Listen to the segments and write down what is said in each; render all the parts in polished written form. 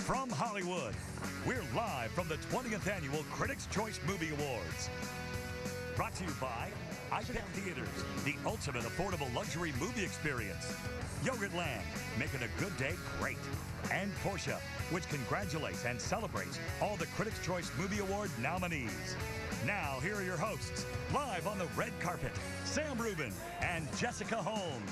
From Hollywood, we're live from the 20th Annual Critics' Choice Movie Awards. Brought to you by iPic Theaters, the ultimate affordable luxury movie experience. Yogurtland, making a good day great. And Porsche, which congratulates and celebrates all the Critics' Choice Movie Award nominees. Now, here are your hosts, live on the red carpet, Sam Rubin and Jessica Holmes.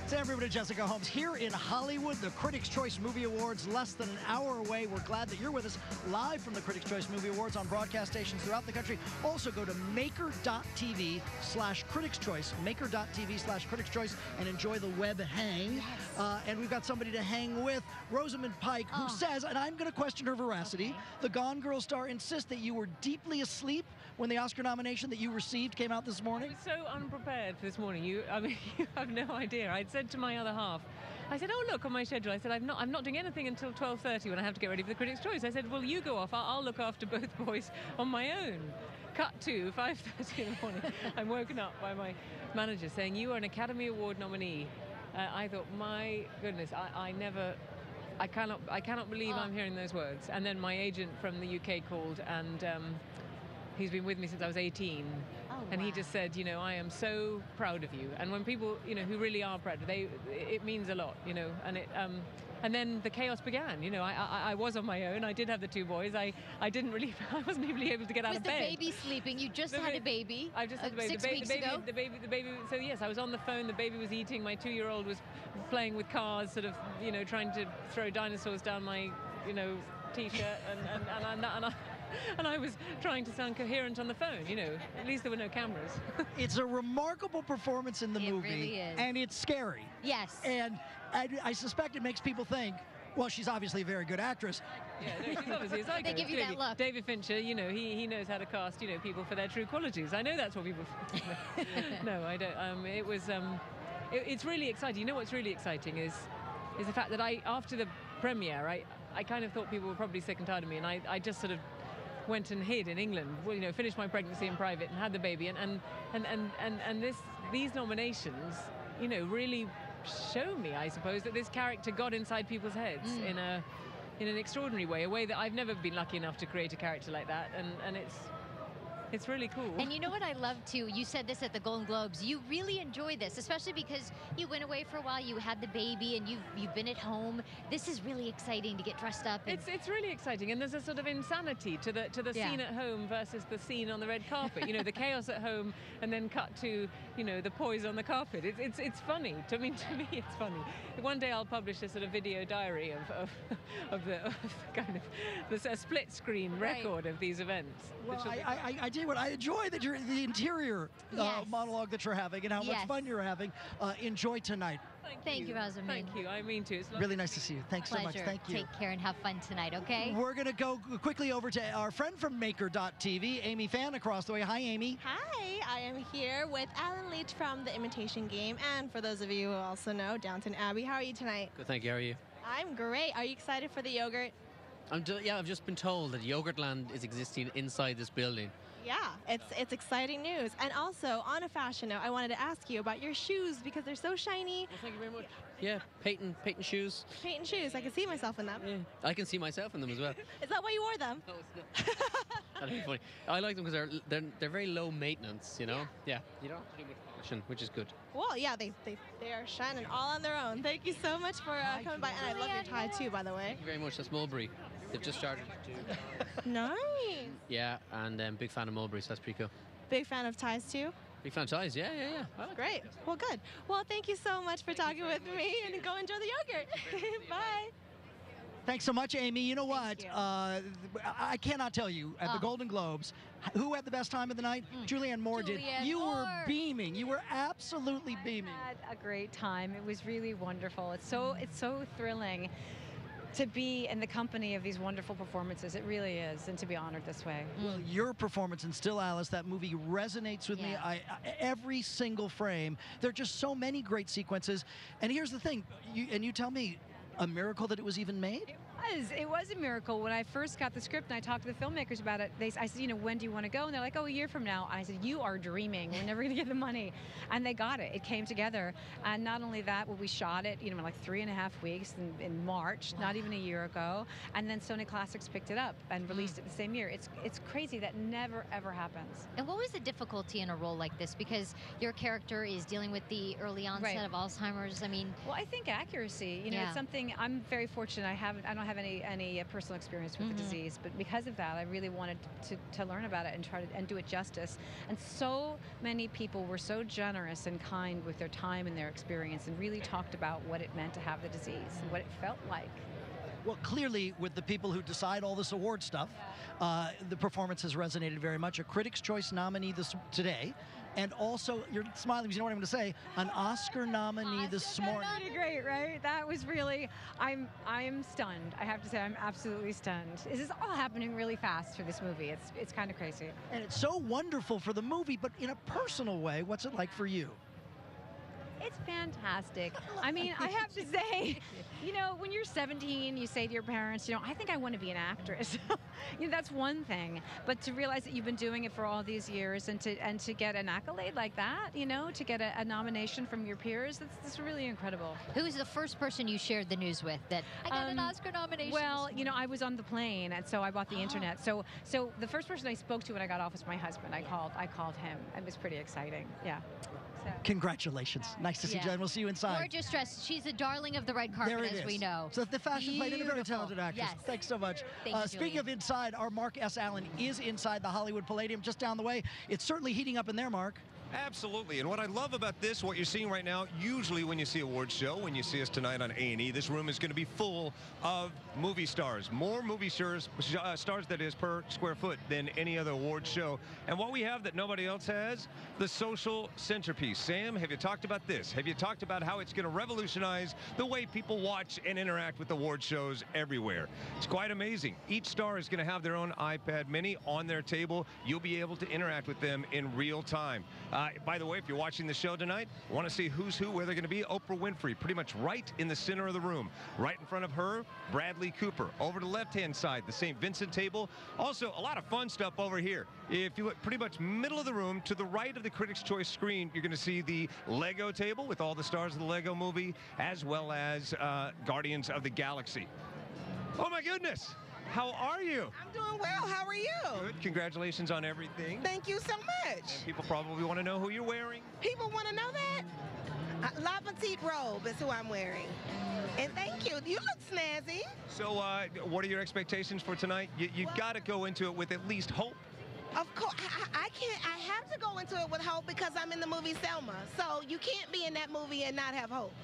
Sam Rubin and Jessica Holmes here in Hollywood, the Critics' Choice Movie Awards, less than an hour away. We're glad that you're with us live from the Critics' Choice Movie Awards on broadcast stations throughout the country. Also, go to maker.tv/Critics' Choice, maker.tv/Critics' Choice, and enjoy the web hang. Yes. And we've got somebody to hang with, Rosamund Pike, who says, and I'm going to question her veracity, the Gone Girl star insists that you were deeply asleep when the Oscar nomination that you received came out this morning. I was so unprepared for this morning. You have no idea. I'd said to my other half, I said, oh, look, on my schedule, I said, I'm not doing anything until 12:30 when I have to get ready for the Critics' Choice. I said, well, you go off. I'll look after both boys on my own. Cut to 5:30 in the morning. I'm woken up by my manager saying, you are an Academy Award nominee. I thought, my goodness, I cannot believe I'm hearing those words. And then my agent from the UK called, and he's been with me since I was 18. And he just said, you know, I am so proud of you. And when people, you know, who really are proud, it means a lot, you know. And and then the chaos began. You know, I was on my own. I did have the two boys. I wasn't even able to get out of bed. Was the baby sleeping? You just had a baby. I just had the baby. 6 weeks ago. The baby. So yes, I was on the phone. The baby was eating. My 2-year-old was playing with cars, sort of, you know, trying to throw dinosaurs down my, you know, t-shirt, and I was trying to sound coherent on the phone, you know. At least there were no cameras. It's a remarkable performance in the movie. It really is. And it's scary. Yes. And I suspect it makes people think, well, she's obviously a very good actress. Yeah, no, she's obviously a psycho. They give you that look. David Fincher, you know, he knows how to cast, you know, people for their true qualities. I know that's what people... No, I don't. It's really exciting. You know what's really exciting is the fact that after the premiere, I kind of thought people were probably sick and tired of me, and I just sort of went and hid in England. Well, you know, finished my pregnancy in private and had the baby, and these nominations, you know, really show me, I suppose, that this character got inside people's heads in an extraordinary way, a way that I've never been lucky enough to create a character like that, and it's really cool. And you know what I love too? You said this at the Golden Globes. You really enjoy this, especially because you went away for a while, you had the baby, and you've been at home. This is really exciting to get dressed up. And it's really exciting, and there's a sort of insanity to the scene at home versus the scene on the red carpet. You know, the chaos at home, and then cut to, you know, the poise on the carpet. It's funny. To me, it's funny. One day I'll publish a sort of video diary of the kind of a split screen record of these events. Well, I tell you what, I enjoy that you're the interior monologue that you're having and how much fun you're having. Enjoy tonight. Thank you, Rosamund. Thank you. I mean to. It's really nice to see you. Thanks so much. Thank you. Take care and have fun tonight, okay? We're going to go quickly over to our friend from Maker.tv, Amy Fan, across the way. Hi, Amy. Hi, I am here with Alan Leach from The Imitation Game, and for those of you who also know, Downton Abbey. How are you tonight? Good, thank you. How are you? I'm great. Are you excited for the yogurt? I've just been told that Yogurtland is existing inside this building. Yeah, it's exciting news. And also, on a fashion note, I wanted to ask you about your shoes because they're so shiny. Well, thank you very much. Yeah, Peyton shoes. Peyton shoes. I can see myself in them. Yeah, I can see myself in them as well. Is that why you wore them? No, it's not. That'd be funny. I like them because they're very low maintenance, you know? Yeah. You don't have to do much polishing, which is good. Well, yeah, they are shining all on their own. Thank you so much for coming by. And I love your tie, too, by the way. Thank you very much. That's Mulberry. They've just started to... Nice. Yeah, and big fan of Mulberry, so that's pretty cool. Big fan of ties, too? Big fan of ties, yeah. Great. Well, good. Well, thank you so much for talking with me, and go enjoy the yogurt. Bye. Thanks so much, Amy. You know what? you. I cannot tell you, at the Golden Globes, who had the best time of the night? Julianne Moore did. You were beaming. You were absolutely beaming. I had a great time. It was really wonderful. It's so thrilling to be in the company of these wonderful performances. It really is, and to be honored this way. Well, your performance in Still Alice, that movie resonates with me. Every single frame. There are just so many great sequences. And here's the thing, you tell me, a miracle that it was even made? It was a miracle. When I first got the script and I talked to the filmmakers about it, I said, when do you want to go? And they're like, oh, a year from now. And I said, you are dreaming. We're never going to get the money. And they got it. It came together. And not only that, but we shot it, in like 3.5 weeks in March, not even a year ago. And then Sony Classics picked it up and released it the same year. It's crazy. That never, ever happens. And what was the difficulty in a role like this? Because your character is dealing with the early onset of Alzheimer's. I mean, well, I think accuracy. It's something I'm very fortunate. I don't have any personal experience with the disease, but because of that, I really wanted to learn about it and try to do it justice. And so many people were so generous and kind with their time and their experience, and really talked about what it meant to have the disease and what it felt like. Well, clearly, with the people who decide all this award stuff, the performance has resonated very much. A Critics' Choice nominee today, and also, you're smiling because you know what I'm going to say, an Oscar nominee this morning. Pretty great, right? That was really, I am stunned. I have to say, I'm absolutely stunned. This is all happening really fast for this movie. It's kind of crazy. And it's so wonderful for the movie, but in a personal way, what's it like for you? It's fantastic. I mean, I have to say, when you're 17, you say to your parents, I think I want to be an actress. That's one thing. But to realize that you've been doing it for all these years and to get an accolade like that, to get a nomination from your peers, that's really incredible. Who was the first person you shared the news with that I got an Oscar nomination? Well, I was on the plane, and so I bought the internet. So the first person I spoke to when I got off was my husband. I called him. It was pretty exciting. Yeah. Congratulations. Nice to see you, and we'll see you inside. Gorgeous dress. She's a darling of the red carpet, as we know. So the fashion plate and a very talented actress. Yes. Thanks so much. Thank you, speaking of inside, our Mark S. Allen is inside the Hollywood Palladium just down the way. It's certainly heating up in there, Mark. Absolutely. And what I love about this, what you're seeing right now, usually when you see awards show, when you see us tonight on A&E, this room is going to be full of movie stars. More movie stars, that is, per square foot than any other awards show. And what we have that nobody else has, the social centerpiece. Sam, have you talked about this? Have you talked about how it's going to revolutionize the way people watch and interact with award shows everywhere? It's quite amazing. Each star is going to have their own iPad mini on their table. You'll be able to interact with them in real time. By the way, if you're watching the show tonight, want to see who's who, where they're going to be, Oprah Winfrey, pretty much right in the center of the room. Right in front of her, Bradley Cooper. Over to the left-hand side, the St. Vincent table. Also, a lot of fun stuff over here. If you look pretty much middle of the room, to the right of the Critics' Choice screen, you're going to see the Lego table with all the stars of the Lego movie, as well as Guardians of the Galaxy. Oh, my goodness. How are you? I'm doing well. How are you? Good. Congratulations on everything. Thank you so much. And people probably want to know who you're wearing. People want to know that? La Petite Robe is who I'm wearing. And thank you. You look snazzy. So what are your expectations for tonight? You've got to go into it with at least hope. Of course. I can't. I have to go into it with hope because I'm in the movie Selma. So you can't be in that movie and not have hope.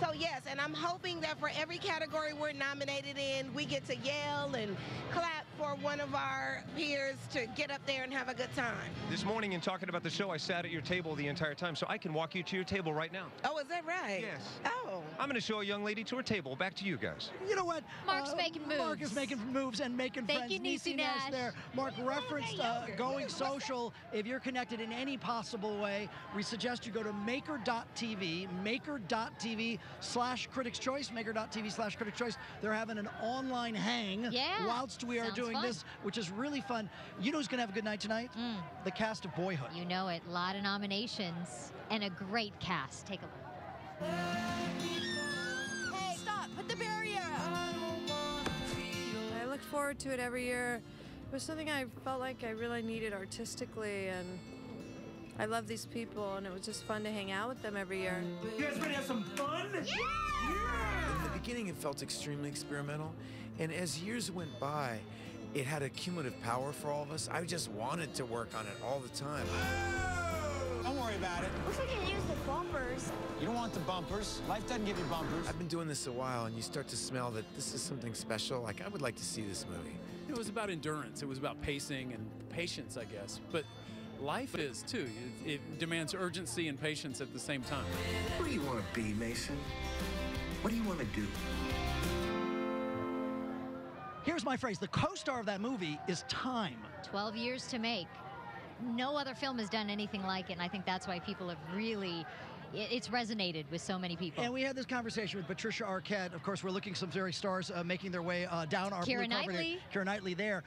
So yes, and I'm hoping that for every category we're nominated in, we get to yell and clap for one of our peers to get up there and have a good time. This morning in talking about the show, I sat at your table the entire time, so I can walk you to your table right now. Oh, is that right? Yes. Oh. I'm going to show a young lady to her table. Back to you guys. You know what? Mark's making moves. Mark is making moves and making Thank friends. you, Niecy Nash. There. Mark referenced going social. If you're connected in any possible way, we suggest you go to maker.tv, maker.tv/Critics Choice, maker.tv/Critics Choice. They're having an online hang whilst we are doing this, which is really fun. You know who's going to have a good night tonight? The cast of Boyhood. You know it. A lot of nominations and a great cast. Take a look. Hey, stop! Put the barrier up! I looked forward to it every year. It was something I felt like I really needed artistically, and I love these people, and it was just fun to hang out with them every year. You guys ready to have some fun? Yeah! In the beginning, it felt extremely experimental, and as years went by, it had a cumulative power for all of us. I just wanted to work on it all the time. Don't worry about it. Wish I could use the bumpers. You don't want the bumpers. Life doesn't give you bumpers. I've been doing this a while, and you start to smell that this is something special. Like, I would like to see this movie. It was about endurance. It was about pacing and patience, I guess. But life is, too. It demands urgency and patience at the same time. What do you want to be, Mason? What do you want to do? Here's my phrase. The co-star of that movie is time. 12 years to make. No other film has done anything like it, and I think that's why people have really it's resonated with so many people. And we had this conversation with Patricia Arquette. Of course, we're looking some very stars making their way down our Keira blue carpet. Knightley. Keira Knightley there.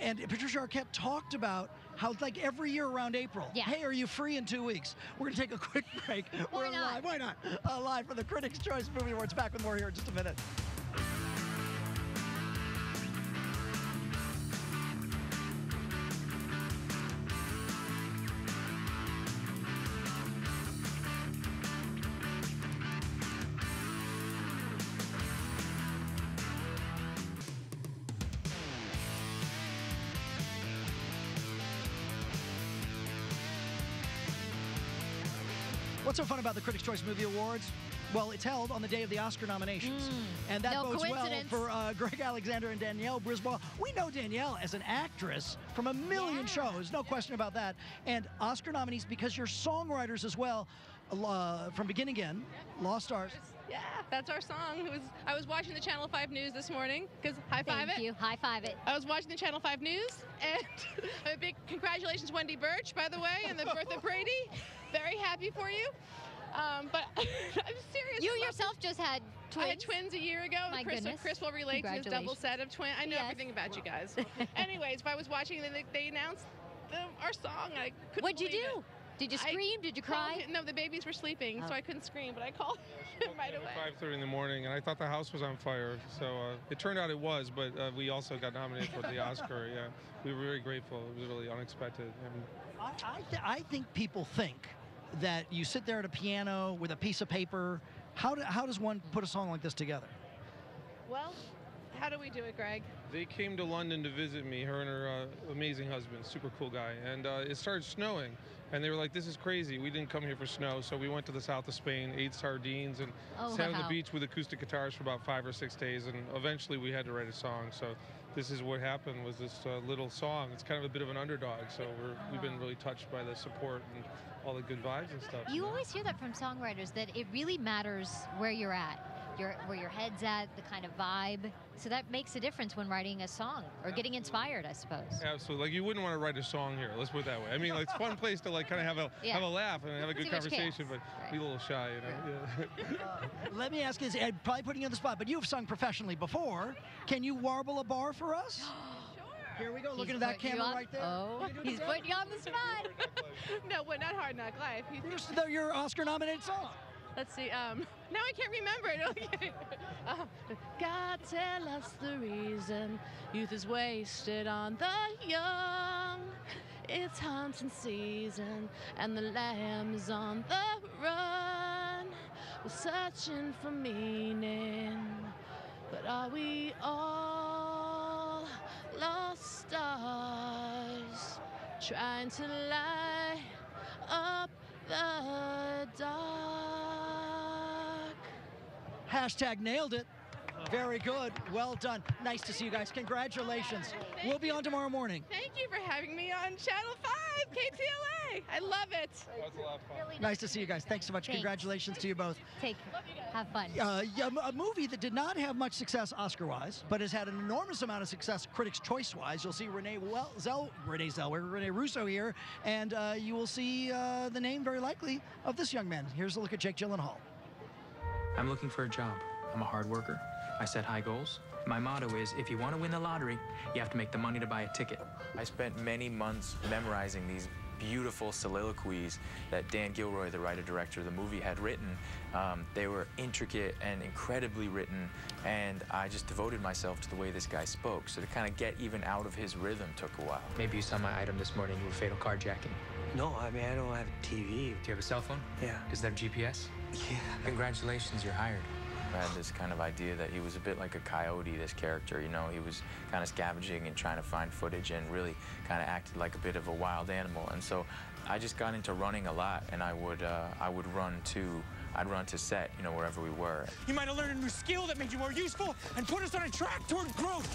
And Patricia Arquette talked about how, like, every year around April, hey, are you free in 2 weeks? We're going to take a quick break. We're live. Why not? Live from the Critics' Choice Movie Awards. Back with more here in just a minute. What's so fun about the Critics' Choice Movie Awards? Well, it's held on the day of the Oscar nominations. And that bodes well for Greg Alexander and Danielle Brisbois. We know Danielle as an actress from a million shows, no question about that. And Oscar nominees because you're songwriters as well. From Begin Again, Lost Stars. Yeah, that's our song. I was watching the Channel 5 News this morning, because high five it. Thank you, high five it. I was watching the Channel 5 News, and a big congratulations, Wendy Birch, by the way, and the birth of Brady. Very happy for you. But I'm serious. You yourself just had twins. I had twins a year ago. My Chris goodness. Chris will relate to his double set of twins. I know everything about you guys. Anyways, if I was watching, then they announced our song. I couldn't What'd you believe do? it. Did you scream? Did you cry? No, the babies were sleeping, so I couldn't scream, but I called him right away. 5:30 in the morning, and I thought the house was on fire. So it turned out it was, but we also got nominated for the Oscar. Yeah, we were very grateful. It was really unexpected. I think people think that you sit there at a piano with a piece of paper. How does one put a song like this together? Well, how do we do it, Greg? They came to London to visit me, her and her amazing husband, super cool guy, and it started snowing. And they were like, this is crazy. We didn't come here for snow, so we went to the south of Spain, ate sardines, and sat on the beach with acoustic guitars for about 5 or 6 days, and eventually we had to write a song. So this is what happened, was this little song. It's kind of a bit of an underdog, so we've been really touched by the support and all the good vibes and stuff. You always hear that from songwriters, that it really matters where you're at. Where your head's at, the kind of vibe. So that makes a difference when writing a song or getting inspired, I suppose. Absolutely. Like, you wouldn't want to write a song here. Let's put it that way. I mean, like, it's a fun place to, like, kind of have a laugh and have a good conversation, but be a little shy, you know. Yeah. Let me ask you this, Ed, probably putting you on the spot, but you've sung professionally before. Can you warble a bar for us? Here we go, looking at that camera right there. Oh, he's putting you on the spot. No, but not Hard Knock Life. Your Oscar-nominated song. Let's see. Now I can't remember it. Okay. God, tell us the reason youth is wasted on the young. It's hunting season, and the lamb is on the run. We're searching for meaning, but are we all lost stars trying to light up the dark? Hashtag nailed it. Very good. Well done. Nice to see you guys. Congratulations. We'll be on tomorrow morning. Thank you for having me on Channel 5, KTLA. I love it. That's a lot of fun. Nice to see you guys. Thanks so much. Thanks. Congratulations to you both. Have fun. A movie that did not have much success Oscar-wise, but has had an enormous amount of success Critics' Choice-wise. You'll see Renee Russo here, and you will see the name, very likely, of this young man. Here's a look at Jake Gyllenhaal. I'm looking for a job. I'm a hard worker. I set high goals. My motto is, if you want to win the lottery, you have to make the money to buy a ticket. I spent many months memorizing these beautiful soliloquies that Dan Gilroy, the writer-director of the movie, had written. They were intricate and incredibly written, and I just devoted myself to the way this guy spoke. So to kind of get even out of his rhythm took a while. Maybe you saw my item this morning with fatal carjacking. No, I mean, I don't have a TV. Do you have a cell phone? Yeah. Does it have GPS? Yeah. Congratulations, you're hired. I had this kind of idea that he was a bit like a coyote, this character, you know. He was kind of scavenging and trying to find footage and really kind of acted like a bit of a wild animal. And so I just got into running a lot, and I'd run to set, you know, wherever we were. You might have learned a new skill that made you more useful and put us on a track toward growth.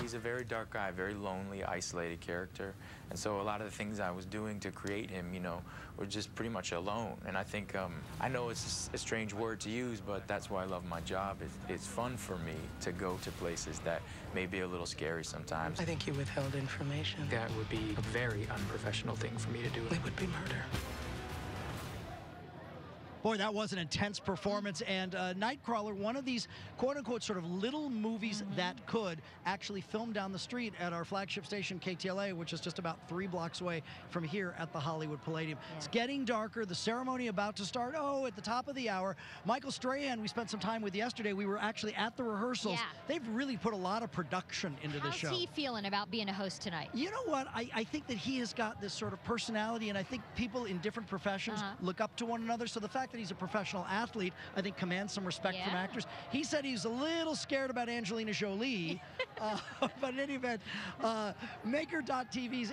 He's a very dark guy, very lonely, isolated character. And so a lot of the things I was doing to create him, you know, were just pretty much alone. And I think, I know it's a strange word to use, but that's why I love my job. It's fun for me to go to places that may be a little scary sometimes. I think you withheld information. That would be a very unprofessional thing for me to do. It would be murder. Boy, that was an intense performance. And Nightcrawler, one of these quote-unquote sort of little movies that could, actually filmed down the street at our flagship station, KTLA, which is just about 3 blocks away from here at the Hollywood Palladium. Yeah. It's getting darker. The ceremony about to start. Oh, at the top of the hour. Michael Strahan, we spent some time with yesterday. We were actually at the rehearsals. Yeah. They've really put a lot of production into this show. How's he feeling about being a host tonight? You know what? I think that he has got this sort of personality, and I think people in different professions look up to one another. So the fact that he's a professional athlete, I think, commands some respect from actors. He said he's a little scared about Angelina Jolie, but in any event, Maker.tv's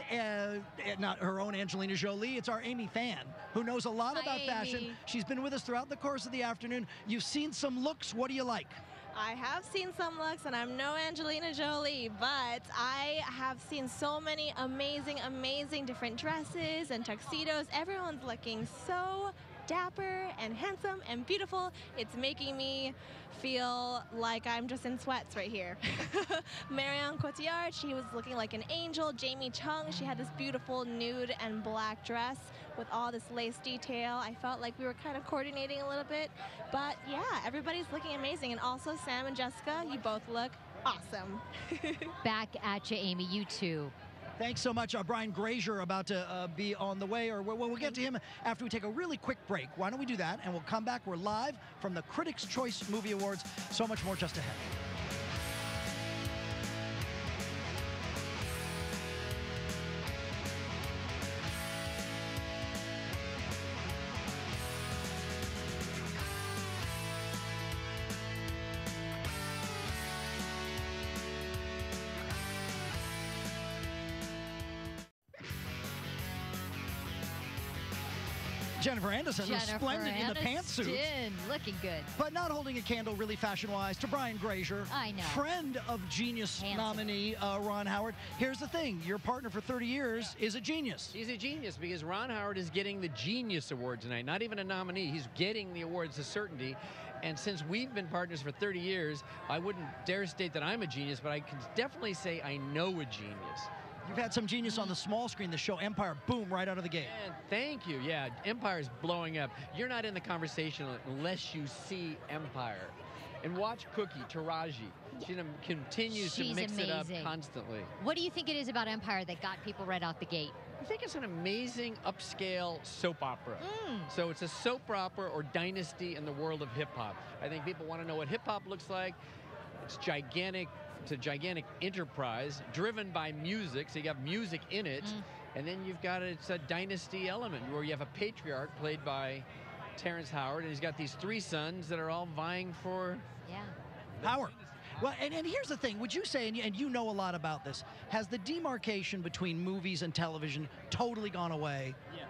not her own Angelina Jolie, it's our Amy Fan, who knows a lot about fashion. She's been with us throughout the course of the afternoon. You've seen some looks. What do you like? I have seen some looks, and I'm no Angelina Jolie, but I have seen so many amazing, amazing different dresses and tuxedos. Everyone's looking so dapper and handsome and beautiful. It's making me feel like I'm just in sweats right here. Marion Cotillard, she was looking like an angel. Jamie Chung, she had this beautiful nude and black dress with all this lace detail. I felt like we were kind of coordinating a little bit, but yeah, everybody's looking amazing. And also Sam and Jessica, you both look awesome. Back at you, Amy, you too. Thanks so much. Brian Grazer about to be on the way, or we'll get to him after we take a really quick break. Why don't we do that, and we'll come back. We're live from the Critics' Choice Movie Awards. So much more just ahead. Jennifer Anderson was splendid in the pantsuit. Looking good. But not holding a candle really fashion-wise to Brian Grazer. I know. Friend of Genius nominee Ron Howard. Here's the thing. Your partner for 30 years is a genius. He's a genius because Ron Howard is getting the Genius Award tonight. Not even a nominee. He's getting the awards to certainty. And since we've been partners for 30 years, I wouldn't dare state that I'm a genius, but I can definitely say I know a genius. You've had some genius on the small screen. The show Empire, boom, right out of the gate. And thank you. Yeah, Empire's blowing up. You're not in the conversation unless you see Empire. And watch Cookie, Taraji. She continues to mix it up constantly. What do you think it is about Empire that got people right out the gate? I think it's an amazing upscale soap opera. So it's a soap opera or dynasty in the world of hip-hop. I think people want to know what hip-hop looks like. It's gigantic. It's a gigantic enterprise driven by music, so you got music in it, and then you've got it's a dynasty element where you have a patriarch played by Terrence Howard, and he's got these 3 sons that are all vying for power. Well, and here's the thing. Would you say, and you know a lot about this, has the demarcation between movies and television totally gone away? Yes.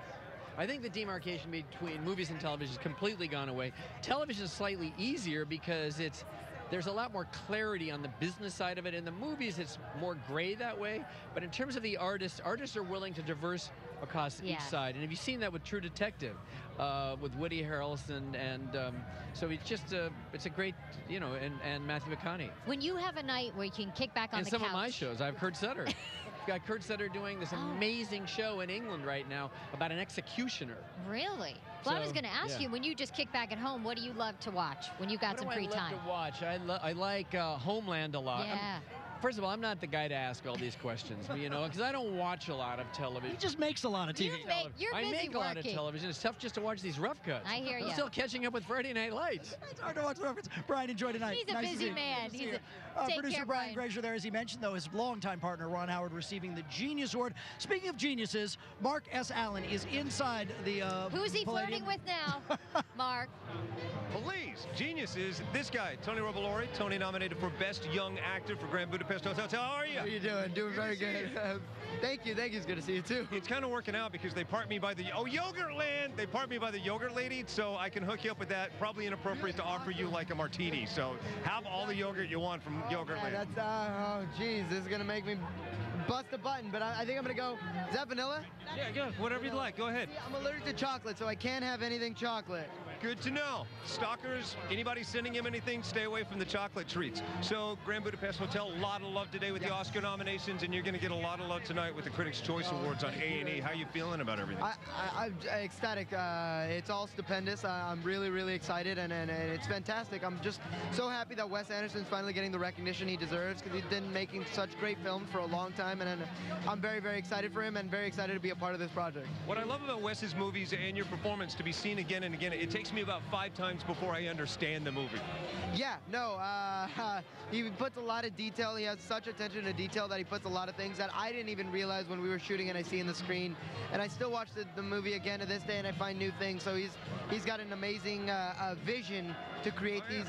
I think the demarcation between movies and television has completely gone away. Television is slightly easier because there's a lot more clarity on the business side of it. In the movies, it's more gray that way. But in terms of the artists are willing to diverse across each side. And have you seen that with True Detective, with Woody Harrelson? And so it's just it's a great, and Matthew McConaughey. When you have a night where you can kick back on the couch. And some of my shows, I have Kurt Sutter. We've got Kurt Sutter doing this amazing show in England right now about an executioner. Really? Well, I was going to ask you, when you just kick back at home, what do you love to watch when you've got some free time? What do I love to watch? I like Homeland a lot. Yeah. First of all, I'm not the guy to ask all these questions, because I don't watch a lot of television. He just makes a lot of TV. You're busy I make a lot of television. It's tough just to watch these rough cuts. I hear you. I'm still catching up with Friday Night Lights. It's hard to watch the rough cuts. Brian, enjoy tonight. He's a busy man. Producer Brian Grazer there, as he mentioned, though, his longtime partner, Ron Howard, receiving the Genius Award. Speaking of geniuses, Mark S. Allen is inside the Who's he flirting with now, Mark? Please, geniuses. This guy, Tony Robillori, Tony nominated for Best Young Actor for Grand Budapest Hotel. How are you? How are you doing? Doing very good. Thank you. It's good to see you, too. It's kind of working out because they parked me by the, Yogurtland! They parked me by the yogurt lady, so I can hook you up with that. Probably inappropriate to offer you like a martini, so have all the yogurt you want from Yogurtland. That's, oh, geez, this is going to make me bust a button, but I think I'm going to go, is that vanilla? Yeah, whatever you'd like. Go ahead. See, I'm allergic to chocolate, so I can't have anything chocolate. good to know. Stalkers, anybody sending him anything, stay away from the chocolate treats. So, Grand Budapest Hotel, a lot of love today with the Oscar nominations, and you're going to get a lot of love tonight with the Critics' Choice Awards on A&E. How you feeling about everything? I'm ecstatic. It's all stupendous. I'm really, really excited, and it's fantastic. I'm just so happy that Wes Anderson's finally getting the recognition he deserves, because he's been making such great films for a long time, and I'm very, very excited for him and very excited to be a part of this project. What I love about Wes's movies and your performance to be seen again and again, it takes me about 5 times before I understand the movie. Yeah, no, he puts a lot of detail. He has such attention to detail that he puts a lot of things that I didn't even realize when we were shooting and I see in the screen. And I still watch the movie again to this day and I find new things. So he's got an amazing vision to create these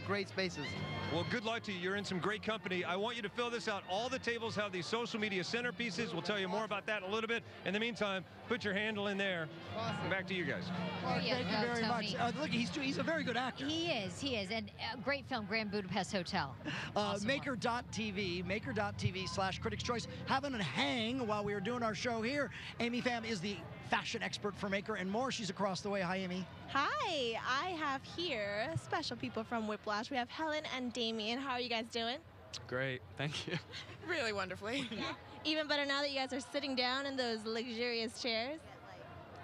great spaces. Well, good luck to you. You're in some great company. I want you to fill this out. All the tables have these social media centerpieces. We'll tell you more about that in a little bit. In the meantime, put your handle in there. Awesome. Back to you guys. Thank you very much. Look, he's a very good actor. He is. And a great film, Grand Budapest Hotel. Awesome Maker.tv/Critics' Choice. Having a hang while we were doing our show here. Amy Pham is the fashion expert for Maker and more. She's across the way. Hi, Amy. Hi, I have here special people from Whiplash. We have Helen and Damien. How are you guys doing? Great, thank you. Really wonderfully. Yeah. Even better now that you guys are sitting down in those luxurious chairs.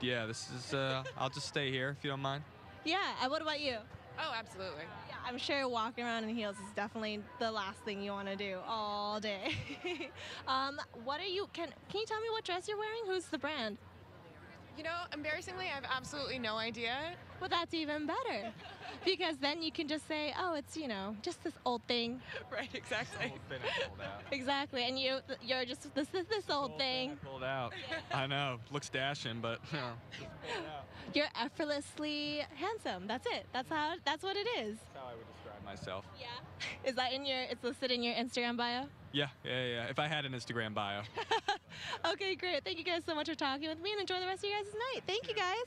Yeah, this is, I'll just stay here if you don't mind. Yeah, and what about you? Oh, absolutely. Yeah, I'm sure walking around in heels is definitely the last thing you want to do all day. What are you, can you tell me what dress you're wearing? Who's the brand? You know, embarrassingly, I have absolutely no idea. Well, that's even better. Because then you can just say, oh, it's, you know, just this old thing. Right, exactly. Old thing I pulled out. Exactly, and you're just this old thing. I pulled out. I know, looks dashing, but you know. You're effortlessly handsome. That's it. That's what it is. That's how I would describe myself. Yeah. Is that it's listed in your Instagram bio? Yeah. If I had an Instagram bio. Okay, great. Thank you guys so much for talking with me, and enjoy the rest of your guys' night. Thank you, guys.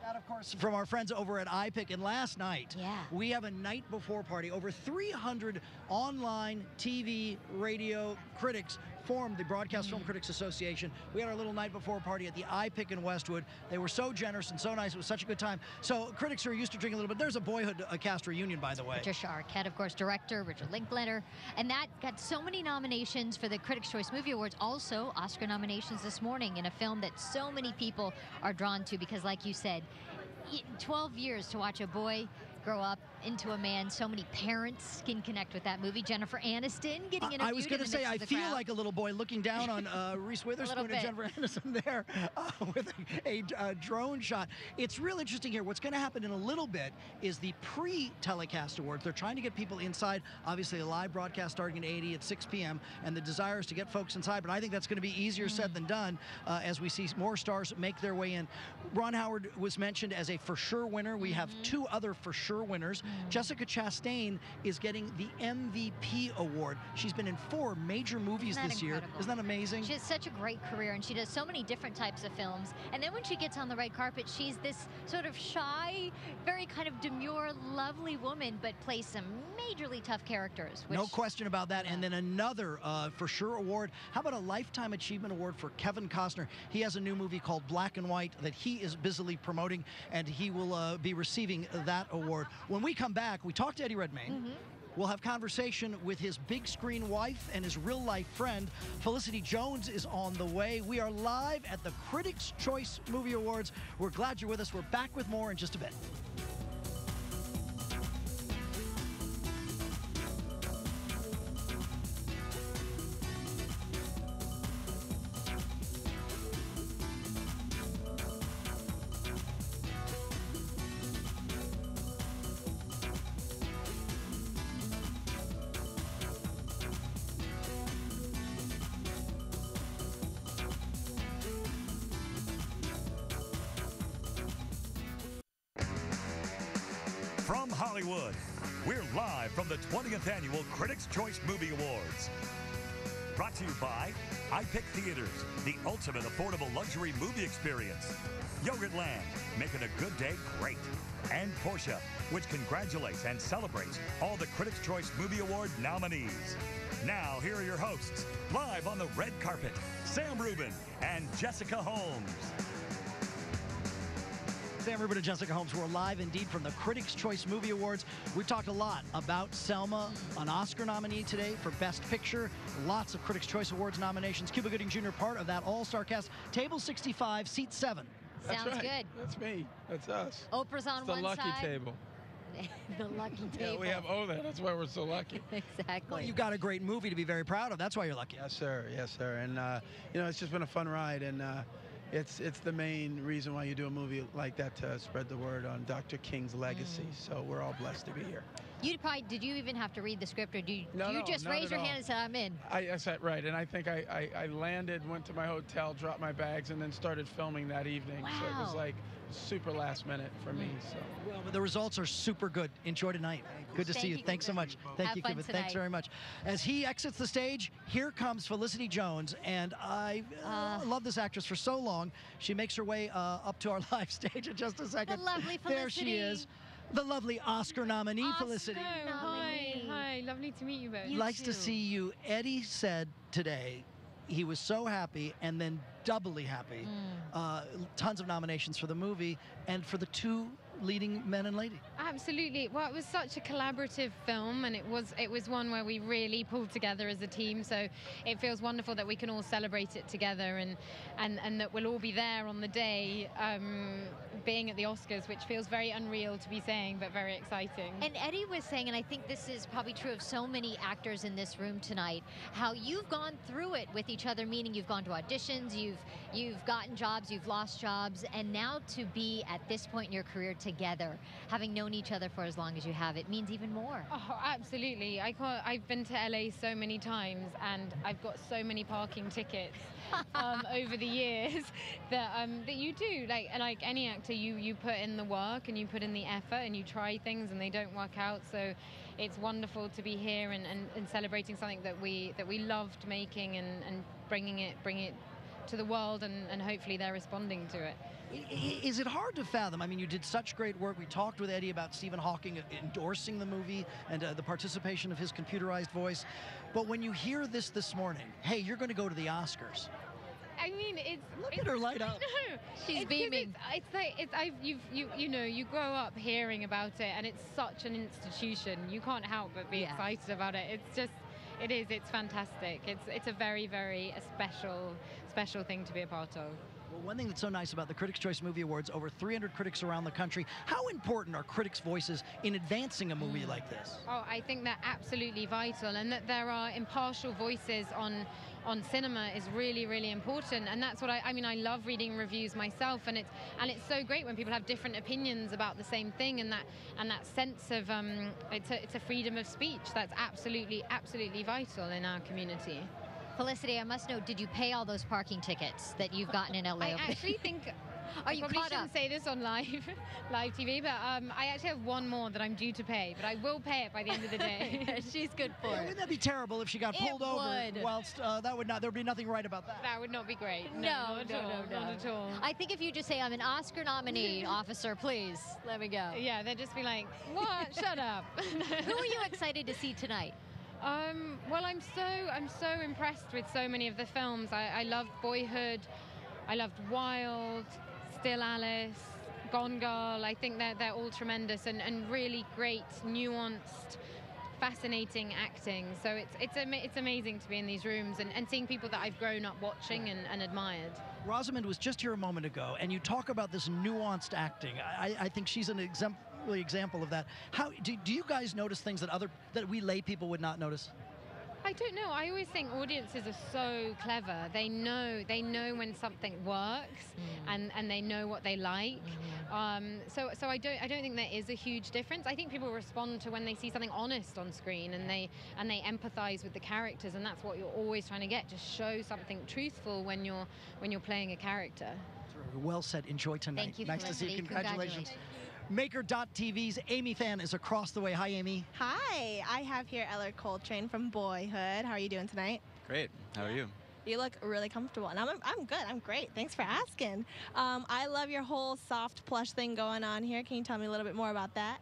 That, of course, from our friends over at iPic. And last night, we have a night before party. Over 300 online TV, radio critics formed the Broadcast Film Critics Association. We had our little night before party at the iPic in Westwood. They were so generous and so nice. It was such a good time. So critics are used to drinking a little bit. There's a Boyhood cast reunion, by the way. Patricia Arquette, of course, director, Richard Linklater. And that got so many nominations for the Critics' Choice Movie Awards. Also, Oscar nominations this morning in a film that so many people are drawn to because, like you said, 12 years to watch a boy grow up into a man. So many parents can connect with that movie. Jennifer Aniston getting interviewed. I was going to say, I feel like a little boy looking down on Reese Witherspoon and Jennifer Aniston there with a drone shot. It's real interesting here. What's going to happen in a little bit is the pre-telecast awards. They're trying to get people inside. Obviously, a live broadcast starting at 80 at 6 p.m. and the desire is to get folks inside. But I think that's going to be easier said than done as we see more stars make their way in. Ron Howard was mentioned as a for sure winner. We have 2 other for sure winners. Jessica Chastain is getting the MVP award. She's been in 4 major movies this year. Isn't that amazing? She has such a great career, and she does so many different types of films. And then when she gets on the red carpet, she's this sort of shy, very kind of demure, lovely woman, but plays some majorly tough characters. No question about that. And then another for sure award. How about a Lifetime Achievement Award for Kevin Costner? He has a new movie called Black and White that he is busily promoting, and he will be receiving that award. When we come back, we talked to Eddie Redmayne. We'll have conversation with his big screen wife and his real life friend. Felicity Jones is on the way. We are live at the Critics' Choice Movie Awards. We're glad you're with us. We're back with more in just a bit. From Hollywood, we're live from the 20th Annual Critics' Choice Movie Awards. Brought to you by iPic Theaters, the ultimate affordable luxury movie experience. Yogurtland, making a good day great. And Porsche, which congratulates and celebrates all the Critics' Choice Movie Award nominees. Now, here are your hosts, live on the red carpet, Sam Rubin and Jessica Holmes. Sam Rubin and Jessica Holmes. We're live indeed from the Critics' Choice Movie Awards. We've talked a lot about Selma, an Oscar nominee today for Best Picture. Lots of Critics' Choice Awards nominations. Cuba Gooding Jr. part of that all-star cast. Table 65, seat 7. Sounds right. good. That's me. That's us. Oprah's on It's one the lucky side. table. The lucky Yeah, table. we have OLED. That's why we're so lucky. Exactly. Well, you've got a great movie to be very proud of. That's why you're lucky. Yes, sir. Yes, sir. And you know, it's just been a fun ride, and it's the main reason why you do a movie like that, to spread the word on Dr. King's legacy. So we're all blessed to be here. Did you even have to read the script, or do you No, just not raise at your all. hand and say, I'm in? I said right, and I think I landed, went to my hotel, dropped my bags, and then started filming that evening. So it was Wow. like super last minute for me. So. Well, but the results are super good. Enjoy tonight. Good to see you. Thanks so much. Thank Have you, fun Cuba. tonight. Thanks very much. As he exits the stage, here comes Felicity Jones, and I love this actress for so long. She makes her way up to our live stage in just a second. The lovely There she Felicity. is, the lovely Oscar nominee, Felicity. Hi, lovely to meet you both. Likes to see you. Eddie said today he was so happy and then doubly happy. Tons of nominations for the movie and for the two leading men and lady. Absolutely. Well, it was such a collaborative film, and it was one where we really pulled together as a team. So it feels wonderful that we can all celebrate it together, and that we'll all be there on the day, being at the Oscars, which feels very unreal to be saying, but very exciting. And Eddie was saying, and I think this is probably true of so many actors in this room tonight, how you've gone through it with each other, meaning you've gone to auditions, you've gotten jobs, you've lost jobs, and now to be at this point in your career together, having known each other for as long as you have, it means even more. Oh, absolutely. I've been to LA so many times, and I've got so many parking tickets over the years that you do. Like any actor, you put in the work and you put in the effort and you try things and they don't work out. So it's wonderful to be here and celebrating something that we loved making and bringing it to the world, and hopefully they're responding to it. Is it hard to fathom? I mean, you did such great work. We talked with Eddie about Stephen Hawking endorsing the movie and the participation of his computerized voice. But when you hear this morning, hey, you're going to go to the Oscars. I mean, Look at her light up. No, She's beaming. You grow up hearing about it, and it's such an institution. You can't help but be excited about it. It's fantastic. It's a very, very special thing to be a part of. Well, one thing that's so nice about the Critics' Choice Movie Awards, over 300 critics around the country, how important are critics' voices in advancing a movie like this? Oh, I think they're absolutely vital, and that there are impartial voices on cinema is really, really important. And that's what I mean, I love reading reviews myself, and it's so great when people have different opinions about the same thing, and that sense of it's a freedom of speech that's absolutely vital in our community. Felicity, I must know, did you pay all those parking tickets that you've gotten in LA? I actually think Are you probably caught shouldn't up? say this on live TV, but I actually have one more that I'm due to pay, but I will pay it by the end of the day. She's good for Yeah, wouldn't that be terrible if she got pulled over would. whilst there'd be nothing right about that? That would not be great. No, not at all. I think if you just say, I'm an Oscar nominee, officer, please, let me go. Yeah, they'd just be like, what? Shut up. Who are you excited to see tonight? Well, I'm so impressed with so many of the films. I loved Boyhood, I loved Wild, Still Alice, Gone Girl. I think they're all tremendous and really great, nuanced, fascinating acting. So it's amazing to be in these rooms and seeing people that I've grown up watching and admired. Rosamund was just here a moment ago, and you talk about this nuanced acting. I think she's an example of that. How do you guys notice things that we lay people would not notice? I don't know. I always think audiences are so clever. They know when something works, and they know what they like. So I don't think there is a huge difference. I think people respond to when they see something honest on screen, and they empathize with the characters, and that's what you're always trying to get. Just show something truthful when you're playing a character. Well said. Enjoy tonight. Thank you, Nice to see you. Felicity. Congratulations. Maker.tv's Amy Fan is across the way. Hi, Amy. Hi, I have here Eller Coltrane from Boyhood. How are you doing tonight? Great. How are you? You look really comfortable, and I'm good. I'm great. Thanks for asking. I love your whole soft plush thing going on here. Can you tell me a little bit more about that?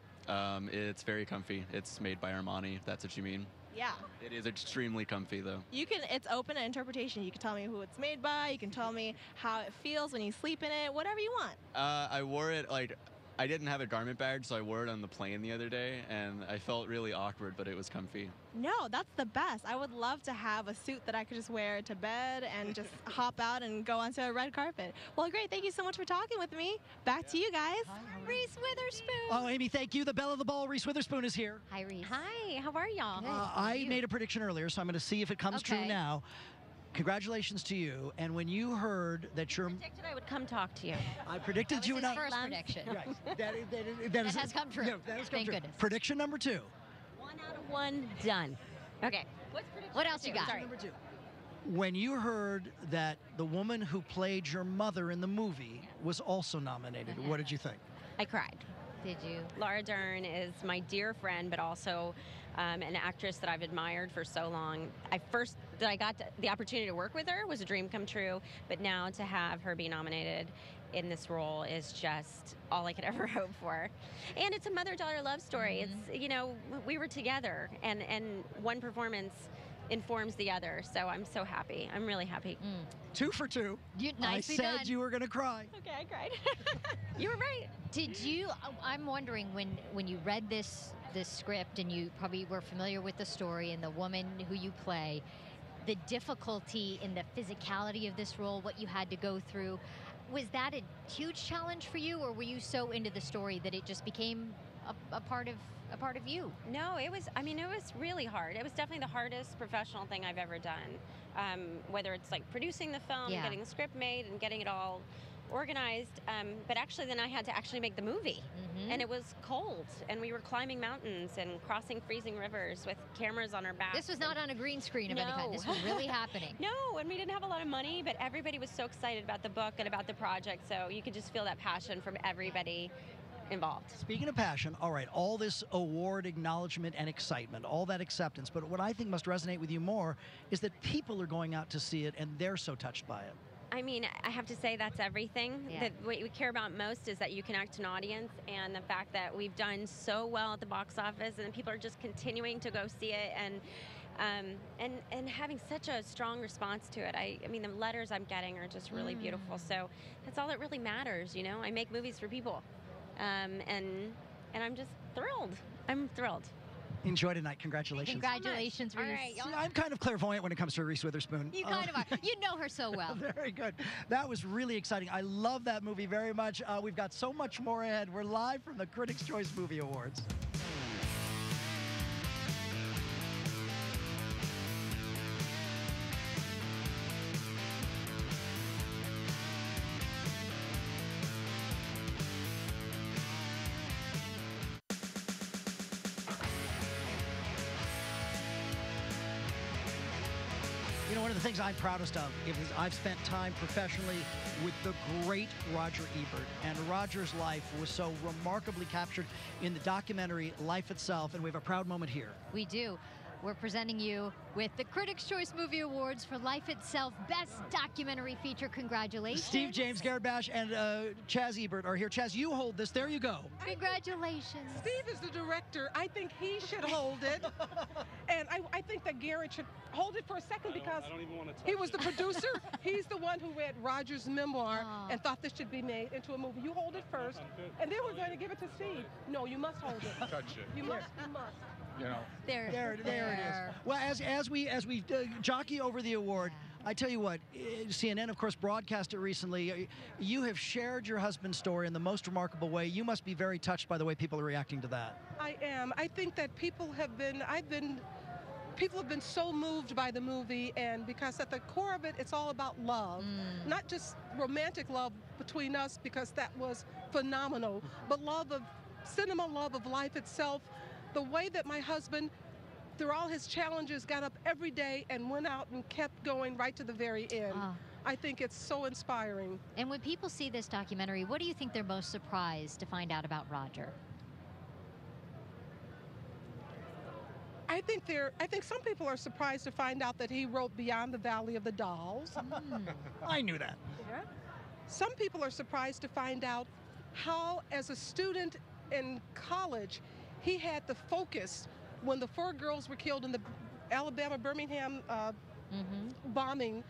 It's very comfy. It's made by Armani, if that's what you mean. Yeah. It is extremely comfy, though. You can, it's open to interpretation. You can tell me who it's made by. You can tell me how it feels when you sleep in it, whatever you want. I wore it, like, I didn't have a garment badge, so I wore it on the plane the other day, and I felt really awkward, but it was comfy. No, that's the best. I would love to have a suit that I could just wear to bed and just hop out and go onto a red carpet. Well, great. Thank you so much for talking with me. Back to you guys. Reese Witherspoon. Oh, Amy, thank you. The belle of the ball, Reese Witherspoon, is here. Hi, Reese. Hi, how are y'all? I made a prediction earlier, so I'm going to see if it comes true now. Congratulations to you. And when you heard that you're... I predicted I would come talk to you. I predicted That you was would his not... first prediction. Right. That has come true. Yeah, that has come Thank true. goodness. Prediction number 2. 1 out of 1, done. Okay. What else you got? Sorry. Number 2. When you heard that the woman who played your mother in the movie was also nominated, what did you think? I cried. Did you? Laura Dern is my dear friend, but also an actress that I've admired for so long. I got the opportunity to work with her was a dream come true, but now to have her be nominated in this role is just all I could ever hope for. And it's a mother-daughter love story. It's, you know, we were together, and one performance informs the other, so I'm so happy. I'm really happy. 2 for 2. Nicely I said done. you were going to cry. Okay, I cried. You were right. Did you? I'm wondering when you read this script and you probably were familiar with the story and the woman who you play, the difficulty in the physicality of this role, what you had to go through, was that a huge challenge for you, or were you so into the story that it just became a part of you? No, it was. I mean, it was really hard. It was definitely the hardest professional thing I've ever done. Whether it's like producing the film, getting the script made, and getting it all organized. But actually, then I had to actually make the movie, and it was cold, and we were climbing mountains and crossing freezing rivers with cameras on our backs. This was not on a green screen of any kind. This was really happening. No, and we didn't have a lot of money, but everybody was so excited about the book and about the project. So you could just feel that passion from everybody involved. Speaking of passion, all right, all this award acknowledgement and excitement, all that acceptance, but what I think must resonate with you more is that people are going out to see it and they're so touched by it. I mean, I have to say that's everything. Yeah. That what we care about most is that you connect to an audience, and the fact that we've done so well at the box office, and people are just continuing to go see it, and having such a strong response to it. I mean, the letters I'm getting are just really beautiful. So that's all that really matters, you know. I make movies for people, and I'm just thrilled. I'm thrilled. Enjoy tonight. Congratulations. Congratulations, Reese. All right, y'all. See, I'm kind of clairvoyant when it comes to Reese Witherspoon. You kind of are. You know her so well. Very good. That was really exciting. I love that movie very much. We've got so much more ahead. We're live from the Critics' Choice Movie Awards. You know, one of the things I'm proudest of is I've spent time professionally with the great Roger Ebert, and Roger's life was so remarkably captured in the documentary Life Itself, and we have a proud moment here. We do. We're presenting you with the Critics' Choice Movie Awards for Life Itself, Best Documentary Feature. Congratulations. Steve James, Garrett Bash, and Chaz Ebert are here. Chaz, you hold this. There you go. Congratulations. Steve is the director. I think he should hold it. And I think that Garrett should hold it for a second because I don't even want to touch he was the it. producer. He's the one who read Roger's memoir and thought this should be made into a movie. You hold it first, and then we're going to give it to Steve. No, you must hold it. Touch it. You must. You must. You know. There it is. Well, as we jockey over the award, I tell you what, CNN, of course, broadcast it recently. You have shared your husband's story in the most remarkable way. You must be very touched by the way people are reacting to that. I am. I think that people have been so moved by the movie, and because at the core of it, it's all about love. Not just romantic love between us, because that was phenomenal, but love of cinema, love of life itself. The way that my husband, through all his challenges, got up every day and went out and kept going right to the very end. I think it's so inspiring. And when people see this documentary, what do you think they're most surprised to find out about Roger? I think some people are surprised to find out that he wrote Beyond the Valley of the Dolls. I knew that. Yeah. Some people are surprised to find out how, as a student in college, he had the focus when the 4 girls were killed in the Alabama Birmingham bombing,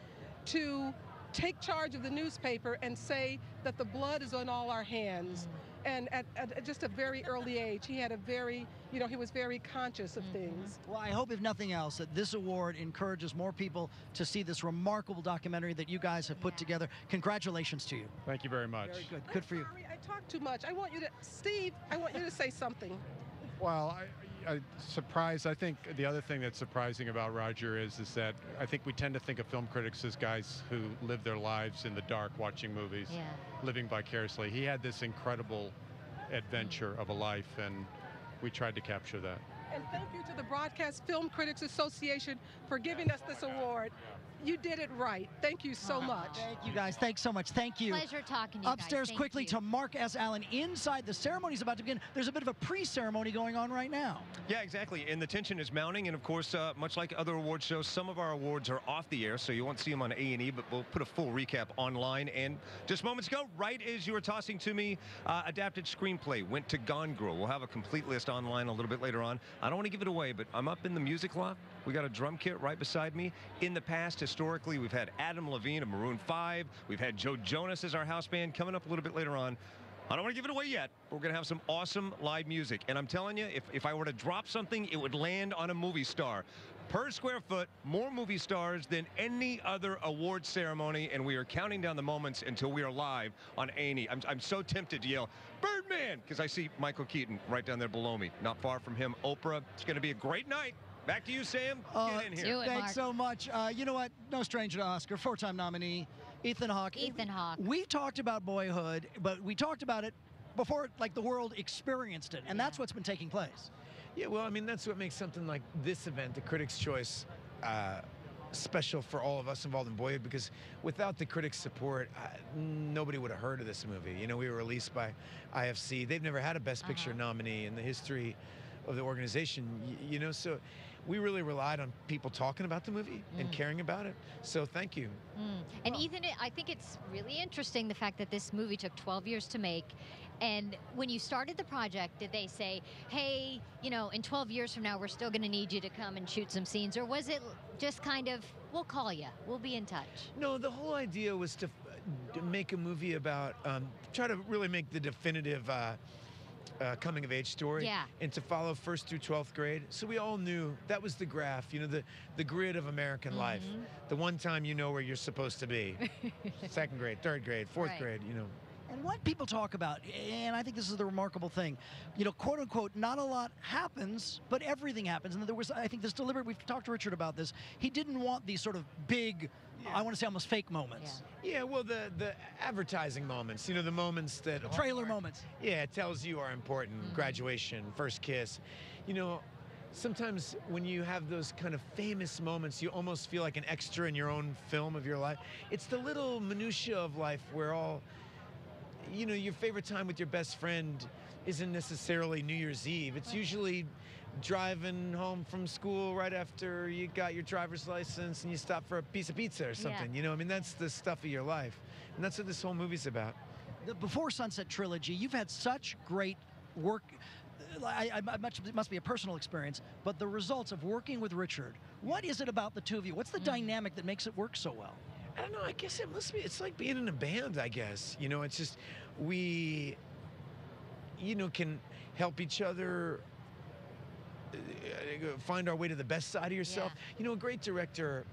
to take charge of the newspaper and say that the blood is on all our hands. And at just a very early age, he had a very, he was very conscious of things. Well, I hope, if nothing else, that this award encourages more people to see this remarkable documentary that you guys have put together. Congratulations to you. Thank you very much. Very good. Good for you. Sorry, I talk too much. I want you to, Steve, I want you to say something. Well, surprised. I think the other thing that's surprising about Roger is that I think we tend to think of film critics as guys who live their lives in the dark watching movies, living vicariously. He had this incredible adventure of a life, and we tried to capture that. And thank you to the Broadcast Film Critics Association for giving us this award. You did it right. Thank you so much. Thank you, guys. Thanks so much. Thank you. Pleasure talking to you Upstairs guys. quickly to Mark S. Allen. Inside, the ceremony's about to begin. There's a bit of a pre-ceremony going on right now. Yeah, exactly. And the tension is mounting. And, of course, much like other award shows, some of our awards are off the air, so you won't see them on A&E, but we'll put a full recap online. And just moments ago, right as you were tossing to me, adapted screenplay went to Gone Girl. We'll have a complete list online a little bit later on. I don't want to give it away, but I'm up in the music loft. We got a drum kit right beside me. In the past, historically, we've had Adam Levine of Maroon 5. We've had Joe Jonas as our house band. Coming up a little bit later on. I don't want to give it away yet. We're going to have some awesome live music. And I'm telling you, if I were to drop something, it would land on a movie star. Per square foot, more movie stars than any other award ceremony. And we are counting down the moments until we are live on A&E. I'm so tempted to yell, Birdman, because I see Michael Keaton right down there below me. Not far from him, Oprah. It's going to be a great night. Back to you, Sam. Get in here. Thanks so much. You know what? No stranger to Oscar. 4-time nominee, Ethan Hawke. Ethan Hawke. We talked about Boyhood, but we talked about it before, like, the world experienced it, and that's what's been taking place. Yeah, well, I mean, that's what makes something like this event, the Critics' Choice, special for all of us involved in Boyhood, because without the critics' support, nobody would have heard of this movie. You know, we were released by IFC. They've never had a Best Picture nominee in the history of the organization, you know, so we really relied on people talking about the movie and caring about it. So thank you. And Ethan, I think it's really interesting the fact that this movie took 12 years to make. And when you started the project, did they say, hey, you know, in 12 years from now, we're still going to need you to come and shoot some scenes? Or was it just kind of, we'll call you, we'll be in touch? No, the whole idea was to make a movie about, try to really make the definitive coming of age story, and to follow 1st through 12th grade. So we all knew that was the graph, you know, the grid of American life. The one time you know where you're supposed to be. 2nd grade, 3rd grade, 4th grade, you know. And what people talk about, and I think this is the remarkable thing, you know, quote unquote, not a lot happens, but everything happens. And there was, I think, this deliberate, we've talked to Richard about this, he didn't want these sort of big, I want to say almost fake moments. Yeah, well, the advertising moments, you know, the moments that... The trailer moments. Yeah, it tells you are important. Graduation, first kiss. You know, sometimes when you have those kind of famous moments, you almost feel like an extra in your own film of your life. It's the little minutiae of life where all... You know, your favorite time with your best friend isn't necessarily New Year's Eve. It's usually driving home from school right after you got your driver's license and you stop for a piece of pizza or something. You know, I mean, that's the stuff of your life. And that's what this whole movie's about. The Before Sunset trilogy, you've had such great work. It must be a personal experience, but the results of working with Richard, what is it about the two of you? What's the dynamic that makes it work so well? I don't know, I guess it must be, it's like being in a band, I guess. You know, it's just, we, you know, can help each other find our way to the best side of yourself. You know, a great director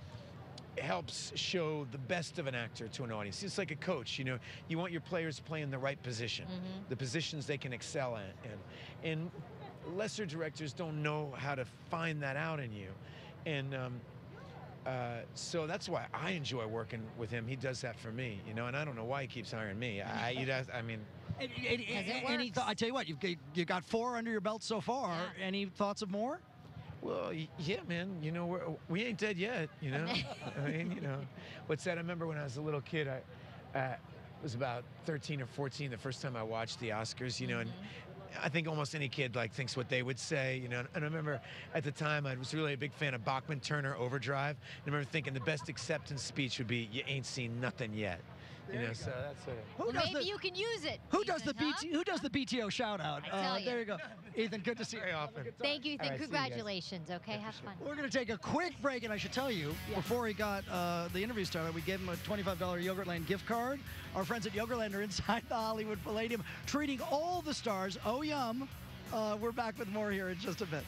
helps show the best of an actor to an audience. It's like a coach, you know, you want your players to play in the right position, the positions they can excel in. And lesser directors don't know how to find that out in you. And, so that's why I enjoy working with him. He does that for me, you know, and I don't know why he keeps hiring me. I mean... I tell you what, you've got 4 under your belt so far. Any thoughts of more? Well, yeah, man, you know, we ain't dead yet, you know. I mean, you know, what's that? I remember when I was a little kid, I was about 13 or 14 the first time I watched the Oscars, you know, and I think almost any kid like thinks what they would say, you know. And I remember at the time I was really a big fan of Bachman Turner Overdrive. And I remember thinking the best acceptance speech would be, "You ain't seen nothing yet." You know, so that's it. Well, maybe you can use it. Who does the BTO shout out? tell you. There you go. Ethan, good to see you. Very often. Thank you, Ethan. All right, see you guys. Congratulations. Okay, have fun. We're going to take a quick break, and I should tell you, before he got the interview started, we gave him a $25 Yogurtland gift card. Our friends at Yogurtland are inside the Hollywood Palladium, treating all the stars. Oh, yum. We're back with more here in just a bit.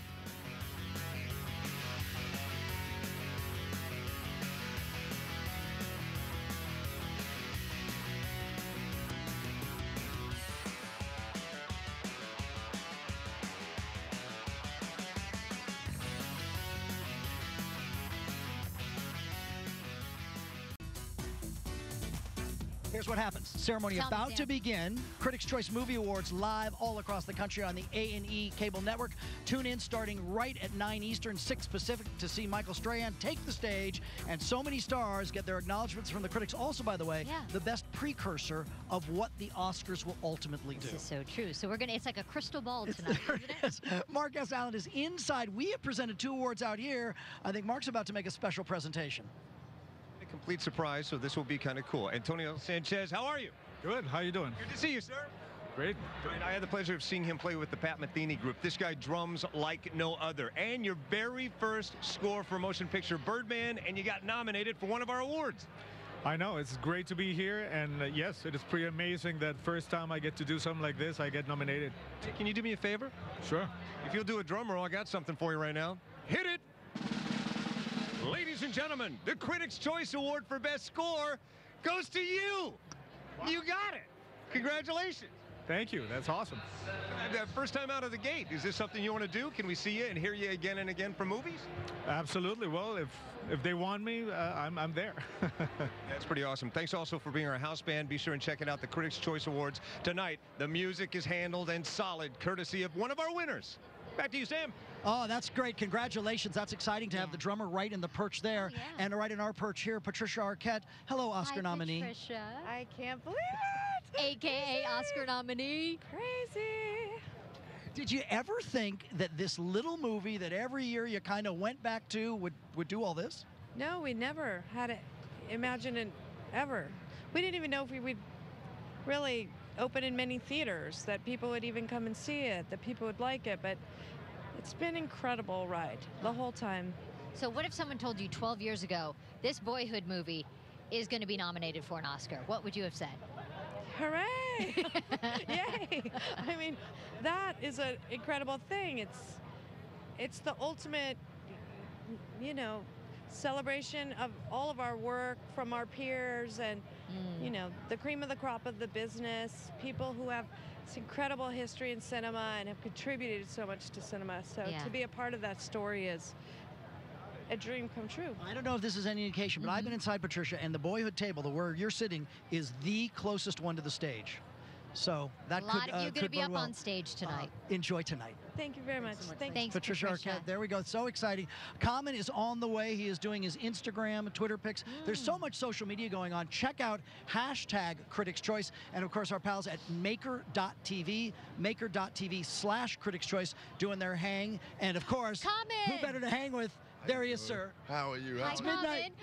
Here's what happens. Ceremony Tell me, about Sam. to begin. Critics' Choice Movie Awards live all across the country on the A&E cable network. Tune in starting right at 9 Eastern, 6 Pacific to see Michael Strahan take the stage. And so many stars get their acknowledgments from the critics. Also, by the way, the best precursor of what the Oscars will ultimately do. This is so true. So we're going to, it's like a crystal ball tonight. Mark S. Allen is inside. We have presented 2 awards out here. I think Mark's about to make a special presentation. Complete surprise, so this will be kind of cool. Antonio Sanchez, how are you? Good. How you doing? Good to see you, sir. Great. Great. I had the pleasure of seeing him play with the Pat Metheny group. This guy drums like no other. And your very first score for motion picture Birdman, and you got nominated for one of our awards. I know. It's great to be here, and yes, it is pretty amazing that first time I get to do something like this, I get nominated. Hey, can you do me a favor? Sure. If you'll do a drum roll, I got something for you right now. Hit it! Ladies and gentlemen, the Critics' Choice Award for Best Score goes to you. Wow. You got it. Congratulations. Thank you. That's awesome. First time out of the gate. Is this something you want to do? Can we see you and hear you again and again for movies? Absolutely. Well, if they want me, I'm there. That's pretty awesome. Thanks also for being our house band. Be sure and check it out, the Critics' Choice Awards. Tonight, the music is handled and solid, courtesy of one of our winners. Back to you, Sam. Oh, that's great. Congratulations. That's exciting to have the drummer right in the perch there. Oh, and right in our perch here, Patricia Arquette. Hello, Oscar nominee. Patricia. I can't believe it. AKA Oscar nominee. Crazy. Did you ever think that this little movie that every year you kind of went back to would do all this? No, we never had it imagined it ever. We didn't even know if we would really open in many theaters, that people would even come and see it, that people would like it, but it's been an incredible ride the whole time. So what if someone told you 12 years ago, this Boyhood movie is going to be nominated for an Oscar? What would you have said? Hooray! Yay! I mean, that is an incredible thing. It's the ultimate, you know, celebration of all of our work from our peers and, you know, the cream of the crop of the business, people who have this incredible history in cinema and have contributed so much to cinema. So to be a part of that story is a dream come true. I don't know if this is any indication, but I've been inside, Patricia, and the Boyhood table, where you're sitting, is the closest one to the stage. So that could a lot of you going to be up on stage tonight. Enjoy tonight. Thank you very much. Thanks, Patricia Arquette. There we go. So exciting. Common is on the way. He is doing his Instagram, Twitter pics. There's so much social media going on. Check out hashtag Critics' Choice. And of course, our pals at Maker.tv, Maker.tv/Critics' Choice, doing their hang. And of course, who better to hang with? There he is, sir. How are you? It's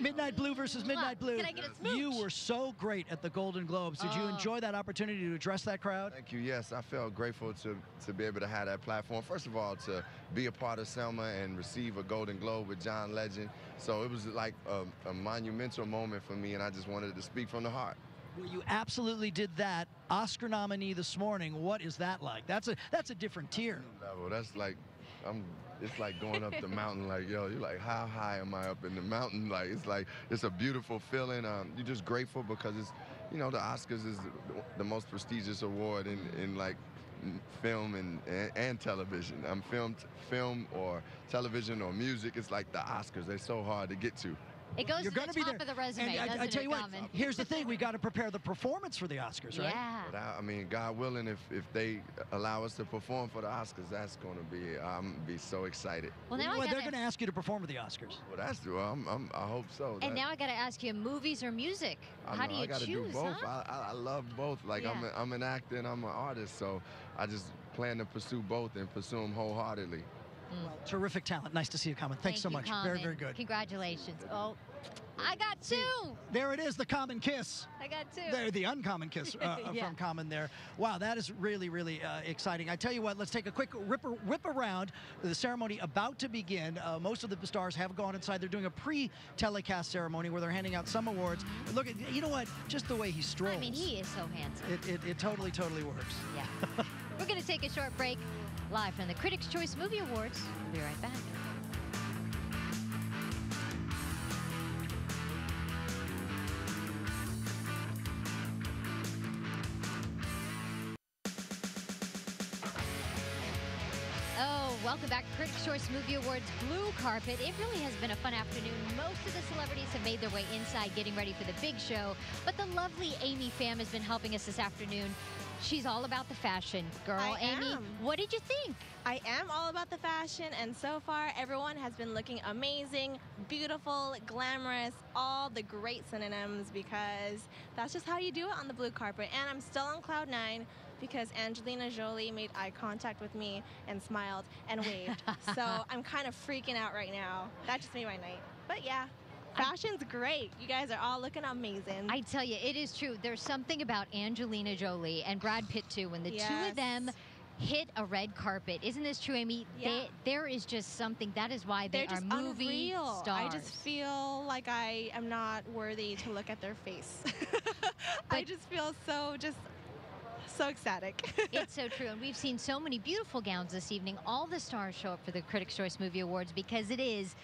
Midnight Blue versus Midnight Blue. Can I get a smooch? You were so great at the Golden Globes. Did you enjoy that opportunity to address that crowd? Thank you. Yes, I felt grateful to be able to have that platform. First of all, to be a part of Selma and receive a Golden Globe with John Legend. So it was like a monumental moment for me, and I just wanted to speak from the heart. Well, you absolutely did that. Oscar nominee this morning. What is that like? That's a different tier. Level. That's like, it's like going up the mountain. Like, yo, you're like, how high am I up in the mountain? Like, it's a beautiful feeling. You're just grateful because it's, you know, the Oscars is the most prestigious award in like film and television. Film or television or music. It's like the Oscars. They're so hard to get to. It goes You're to the be top there. of the resume, and doesn't I tell you what, Common? here's the thing. We got to prepare the performance for the Oscars, right? Yeah. But I mean, God willing, if they allow us to perform for the Oscars, that's going to be, I'm going to be so excited. Well, now they're going to ask you to perform for the Oscars. Well, that's true. I hope so. And now I got to ask you, movies or music? How do you I gotta choose, do both. huh? I love both. Like, Yeah. I'm an actor and I'm an artist, so I just plan to pursue both and pursue them wholeheartedly. Well, terrific talent. Nice to see you, Common. Thanks so Thank much. you, Very, Common. very good. Congratulations. Oh, I got two. There it is, the common kiss. I got two. There, the uncommon kiss Yeah. from Common there. Wow, that is really, really exciting. I tell you what, let's take a quick whip around. The ceremony about to begin. Most of the stars have gone inside. They're doing a pre-telecast ceremony where they're handing out some awards. Look at, you know what? Just the way he strolls. I mean, he is so handsome. It totally, totally works. Yeah. We're going to take a short break live from the Critics' Choice Movie Awards. We'll be right back. Welcome back to Critics' Choice Movie Awards Blue Carpet. It really has been a fun afternoon. Most of the celebrities have made their way inside getting ready for the big show, but the lovely Amy Pham has been helping us this afternoon. She's all about the fashion. Girl, Amy, what did you think? I am all about the fashion, and so far everyone has been looking amazing, beautiful, glamorous, all the great synonyms, because that's just how you do it on the blue carpet. And I'm still on cloud 9 because Angelina Jolie made eye contact with me and smiled and waved. So I'm kind of freaking out right now. That just made my night. But yeah. Fashion's great. You guys are all looking amazing. I tell you, it is true. There's something about Angelina Jolie and Brad Pitt, too. When the two of them hit a red carpet. Isn't this true, Amy? Yeah. There is just something. That is why they are movie unreal. stars. I just feel like I am not worthy to look at their face. I just feel so ecstatic. It's so true. And we've seen so many beautiful gowns this evening. All the stars show up for the Critics' Choice Movie Awards because it is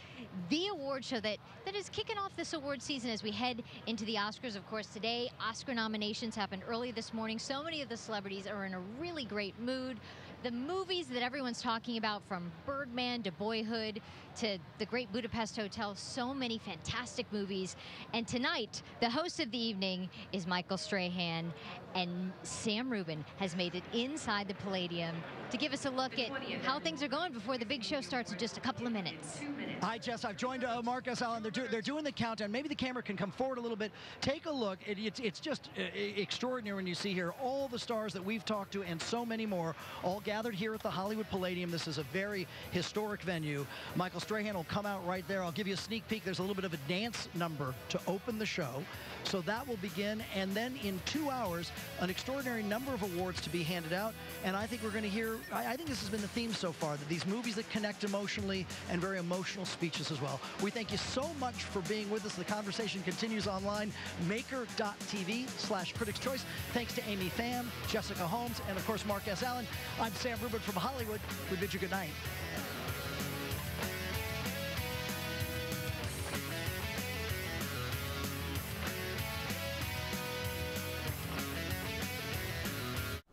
the award show that is kicking off this award season as we head into the Oscars. Of course, today, Oscar nominations happened early this morning. So many of the celebrities are in a really great mood. The movies that everyone's talking about, from Birdman to Boyhood to The Great Budapest Hotel, so many fantastic movies. And tonight, the host of the evening is Michael Strahan, and Sam Rubin has made it inside the Palladium to give us a look at how things are going before the big show starts in just a couple of minutes. Hi, Jess. I've joined Mark S. Allen. They're doing the countdown. Maybe the camera can come forward a little bit. Take a look. It's just extraordinary when you see here all the stars that we've talked to and so many more all gathered here at the Hollywood Palladium. This is a very historic venue. Michael Strahan will come out right there. I'll give you a sneak peek. There's a little bit of a dance number to open the show. So that will begin, and then in 2 hours, an extraordinary number of awards to be handed out. And I think we're going to hear, I think this has been the theme so far, that these movies that connect emotionally and very emotional speeches as well. We thank you so much for being with us. The conversation continues online, maker.tv/Critics' Choice. Thanks to Amy Pham, Jessica Holmes, and of course, Mark S. Allen. I'm Sam Rubin from Hollywood. We bid you good night.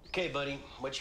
Okay, buddy, what you